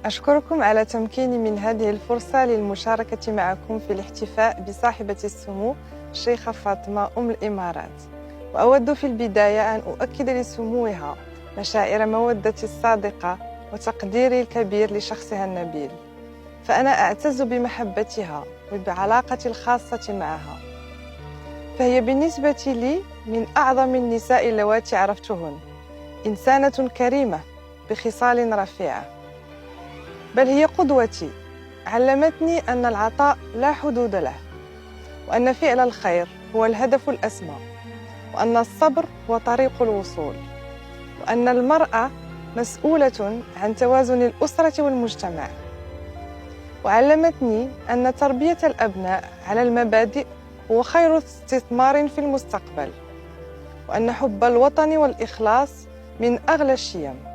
أشكركم على تمكيني من هذه الفرصة للمشاركة معكم في الاحتفاء بصاحبة السمو الشيخة فاطمة أم الإمارات. وأود في البداية أن أؤكد لسموها مشاعر مودتي الصادقة وتقديري الكبير لشخصها النبيل، فأنا أعتز بمحبتها وبعلاقتي الخاصة معها، فهي بالنسبة لي من أعظم النساء اللواتي عرفتهن، إنسانة كريمة بخصال رفيعة، بل هي قدوتي. علمتني أن العطاء لا حدود له، وأن فعل الخير هو الهدف الأسمى، وأن الصبر هو طريق الوصول، وأن المرأة مسؤولة عن توازن الأسرة والمجتمع. وعلمتني أن تربية الأبناء على المبادئ هو خير استثمار في المستقبل، وأن حب الوطن والإخلاص من أغلى الشيم.